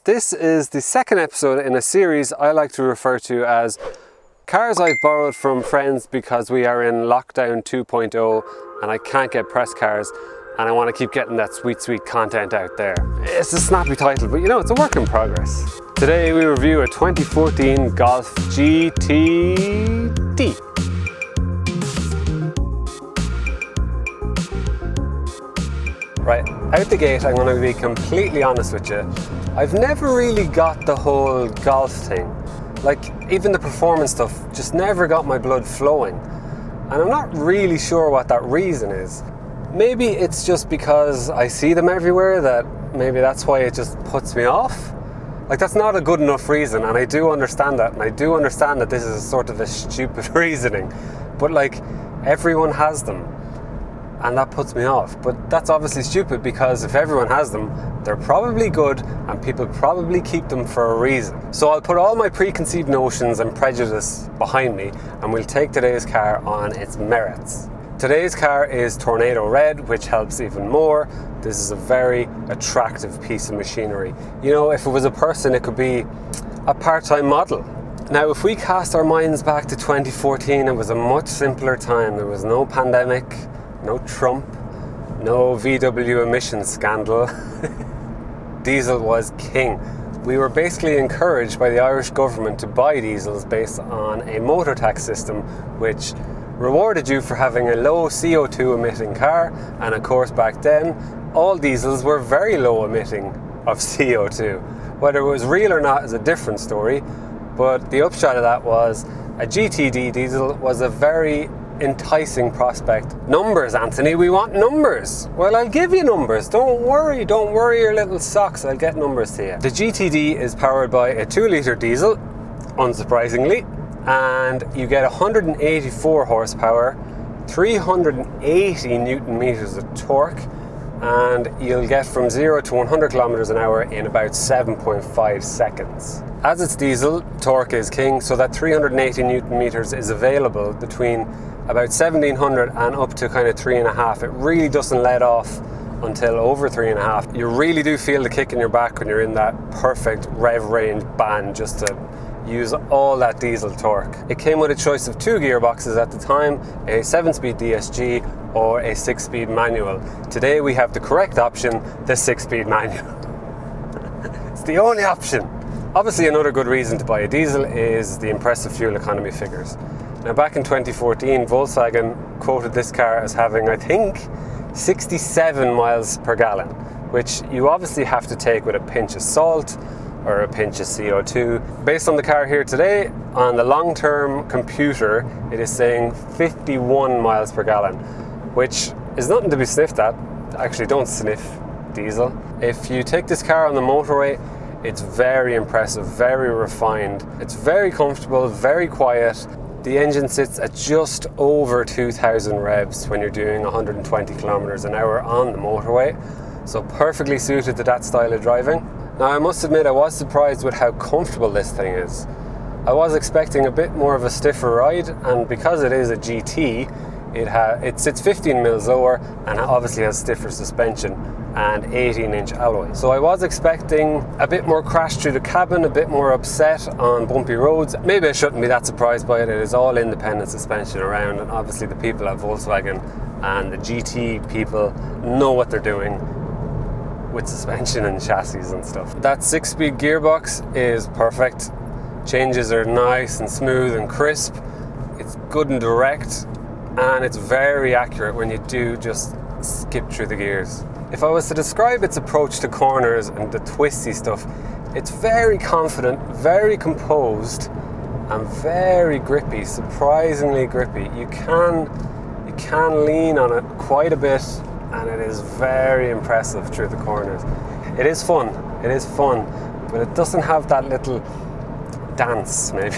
This is the second episode in a series I like to refer to as Cars I've Borrowed from Friends because we are in lockdown 2.0 and I can't get press cars and I want to keep getting that sweet content out there. It's a snappy title, but you know, it's a work in progress. Today we review a 2014 Golf GTD. Right, out the gate, I'm going to be completely honest with you. I've never really got the whole golf thing. Like, even the performance stuff just never got my blood flowing. And I'm not really sure what that reason is. Maybe it's just because I see them everywhere that maybe that's why it just puts me off. Like, that's not a good enough reason, and I do understand that. And I do understand that this is sort of a stupid reasoning. But like, everyone has them. And that puts me off. But that's obviously stupid because if everyone has them, they're probably good and people probably keep them for a reason. So I'll put all my preconceived notions and prejudice behind me and we'll take today's car on its merits. Today's car is Tornado Red, which helps even more. This is a very attractive piece of machinery. You know, if it was a person, it could be a part-time model. Now, if we cast our minds back to 2014, it was a much simpler time. There was no pandemic, no Trump, no VW emissions scandal. Diesel was king. We were basically encouraged by the Irish government to buy diesels based on a motor tax system which rewarded you for having a low CO2 emitting car, and of course back then all diesels were very low emitting of CO2. Whether it was real or not is a different story, but the upshot of that was a GTD diesel was a very enticing prospect. Numbers, Anthony, we want numbers. Well, I'll give you numbers. Don't worry your little socks, I'll get numbers to you. The GTD is powered by a 2-litre diesel, unsurprisingly, and you get 184 horsepower, 380 newton meters of torque, and you'll get from 0 to 100 kilometers an hour in about 7.5 seconds. As it's diesel, torque is king, so that 380 newton meters is available between about 1700 and up to kind of 3.5. It really doesn't let off until over 3.5. You really do feel the kick in your back when you're in that perfect rev range band just to use all that diesel torque. It came with a choice of 2 gearboxes at the time, a 7-speed DSG or a 6-speed manual. Today we have the correct option, the 6-speed manual. It's the only option. Obviously, another good reason to buy a diesel is the impressive fuel economy figures. Now, back in 2014, Volkswagen quoted this car as having, I think, 67 miles per gallon, which you obviously have to take with a pinch of salt or a pinch of CO2. Based on the car here today, on the long-term computer, it is saying 51 miles per gallon, which is nothing to be sniffed at. Actually, don't sniff diesel. If you take this car on the motorway, it's very impressive, very refined. It's very comfortable, very quiet. The engine sits at just over 2,000 revs when you're doing 120 kilometers an hour on the motorway. So perfectly suited to that style of driving. Now, I must admit I was surprised with how comfortable this thing is. I was expecting a bit more of a stiffer ride, and because it is a GT, it sits 15 mils lower and obviously has stiffer suspension and 18-inch alloy. So I was expecting a bit more crash through the cabin, a bit more upset on bumpy roads. Maybe I shouldn't be that surprised by it. It is all independent suspension around, and obviously the people at Volkswagen and the GT people know what they're doing with suspension and chassis and stuff. That 6-speed gearbox is perfect. Changes are nice and smooth and crisp. It's good and direct, and it's very accurate when you do just skip through the gears. If I was to describe its approach to corners and the twisty stuff, it's very confident, very composed, and very grippy, surprisingly grippy. You can lean on it quite a bit, and it is very impressive through the corners. It is fun, but it doesn't have that little dance, maybe.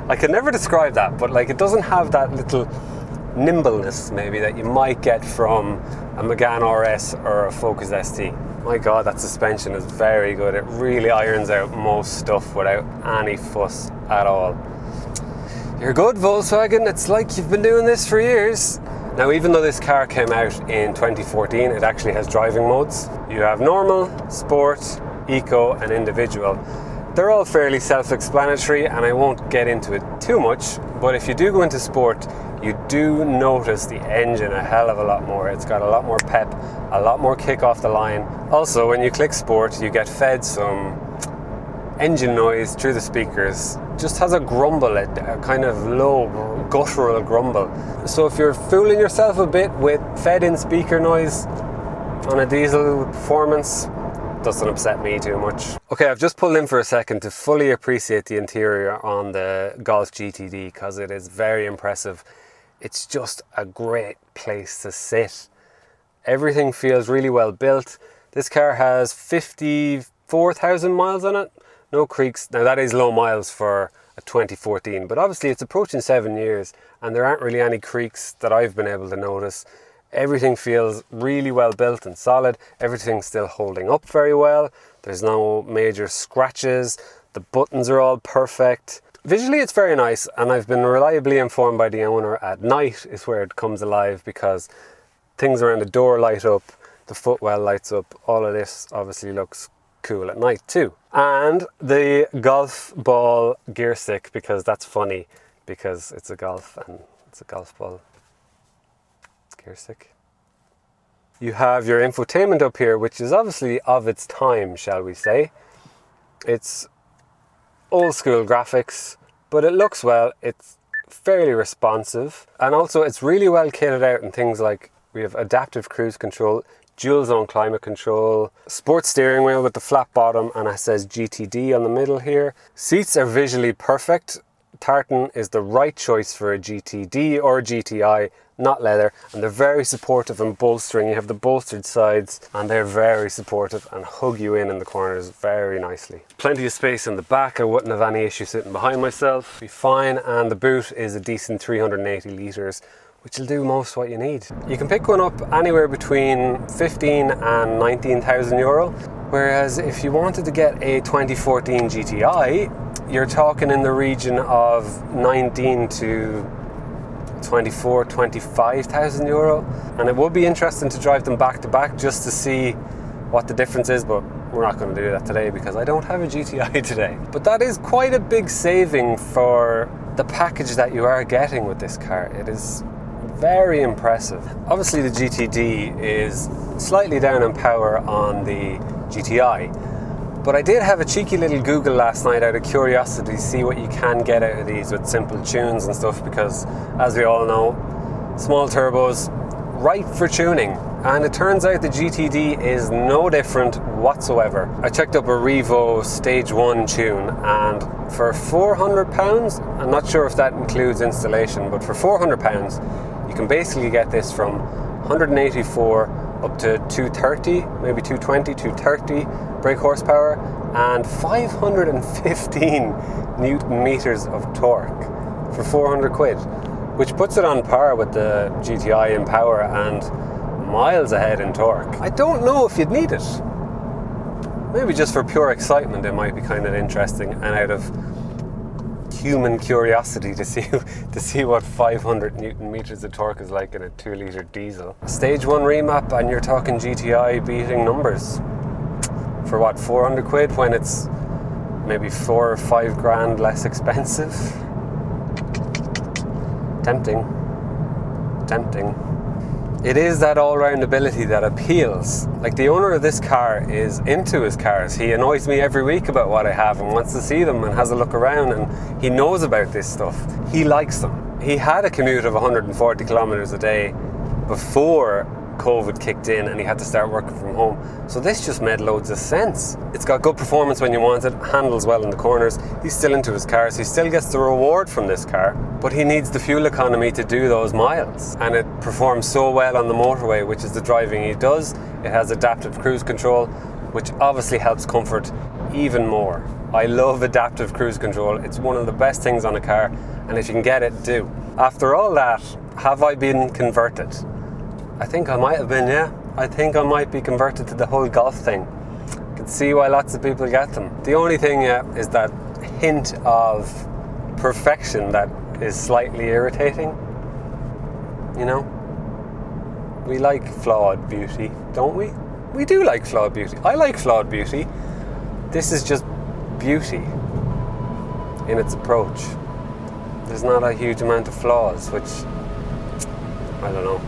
I can never describe that, but like, it doesn't have that little nimbleness maybe that you might get from a Megane RS or a Focus ST. My God, that suspension is very good. It really irons out most stuff without any fuss at all. You're good, Volkswagen. It's like you've been doing this for years. Now, even though this car came out in 2014, it actually has driving modes. You have normal, sport, eco and individual. They're all fairly self-explanatory and I won't get into it too much, but if you do go into sport, you do notice the engine a hell of a lot more. It's got a lot more pep, a lot more kick off the line. Also, when you click sport, you get fed some engine noise through the speakers. Just has a grumble, a kind of low guttural grumble. So if you're fooling yourself a bit with fed-in speaker noise on a diesel performance, doesn't upset me too much. Okay, I've just pulled in for a second to fully appreciate the interior on the Golf GTD because it is very impressive. It's just a great place to sit. Everything feels really well built. This car has 54,000 miles on it. No creaks. Now that is low miles for a 2014, but obviously it's approaching 7 years and there aren't really any creaks that I've been able to notice. Everything feels really well built and solid. Everything's still holding up very well. There's no major scratches. The buttons are all perfect. Visually it's very nice, and I've been reliably informed by the owner at night is where it comes alive because things around the door light up, the footwell lights up. All of this obviously looks cool at night too. And the golf ball gear stick, because that's funny because it's a golf and it's a golf ball gear stick. You have your infotainment up here, which is obviously of its time, shall we say. It's old school graphics, but it looks well. It's fairly responsive, and also it's really well kitted out in things like we have adaptive cruise control, dual zone climate control, sports steering wheel with the flat bottom, and it says GTD on the middle here. Seats are visually perfect. Tartan is the right choice for a GTD or a GTI, not leather, and they're very supportive and bolstering. You have the bolstered sides and they're very supportive and hug you in the corners very nicely. Plenty of space in the back. I wouldn't have any issue sitting behind myself. Be fine, and the boot is a decent 380 litres, which will do most what you need. You can pick one up anywhere between 15 and 19,000 euro, whereas if you wanted to get a 2014 GTI, you're talking in the region of 19 to 24, 25,000 euro. And it would be interesting to drive them back to back just to see what the difference is, but we're not going to do that today because I don't have a GTI today. But that is quite a big saving for the package that you are getting with this car. It is very impressive. Obviously the GTD is slightly down in power on the GTI, but I did have a cheeky little Google last night out of curiosity to see what you can get out of these with simple tunes and stuff, because as we all know, small turbos, right for tuning. And it turns out the GTD is no different whatsoever. I checked up a Revo Stage 1 tune, and for £400, I'm not sure if that includes installation, but for £400 you can basically get this from 184 up to 230, maybe 220, 230 brake horsepower and 515 Newton meters of torque for 400 quid, which puts it on par with the GTI in power and miles ahead in torque. I don't know if you'd need it. Maybe just for pure excitement it might be kind of interesting, and out of human curiosity to see what 500 Newton meters of torque is like in a 2-litre diesel. Stage 1 remap and you're talking GTI beating numbers for what, 400 quid when it's maybe 4 or 5 grand less expensive. Tempting. It is that all-round ability that appeals. Like, the owner of this car is into his cars. He annoys me every week about what I have and wants to see them and has a look around, and he knows about this stuff. He likes them. He had a commute of 140 kilometers a day before COVID kicked in and he had to start working from home. So this just made loads of sense. It's got good performance when you want it, handles well in the corners. He's still into his cars. He still gets the reward from this car, but he needs the fuel economy to do those miles. And it performs so well on the motorway, which is the driving he does. It has adaptive cruise control, which obviously helps comfort even more. I love adaptive cruise control. It's one of the best things on a car, and if you can get it, do. After all that, have I been converted? I think I might have been, yeah. I think I might be converted to the whole golf thing. I can see why lots of people get them. The only thing, is that hint of perfection that is slightly irritating. You know? We like flawed beauty, don't we? We do like flawed beauty. I like flawed beauty. this is just beauty in its approach. There's not a huge amount of flaws, which, I don't know.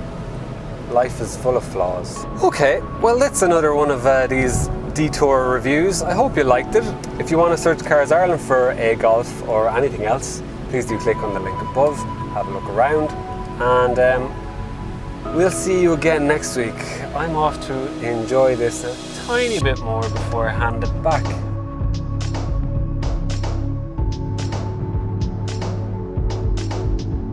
Life is full of flaws. Okay, well that's another one of these detour reviews. I hope you liked it. If you want to search Cars Ireland for a Golf or anything else, please do click on the link above, have a look around, and we'll see you again next week. I'm off to enjoy this a tiny bit more before I hand it back.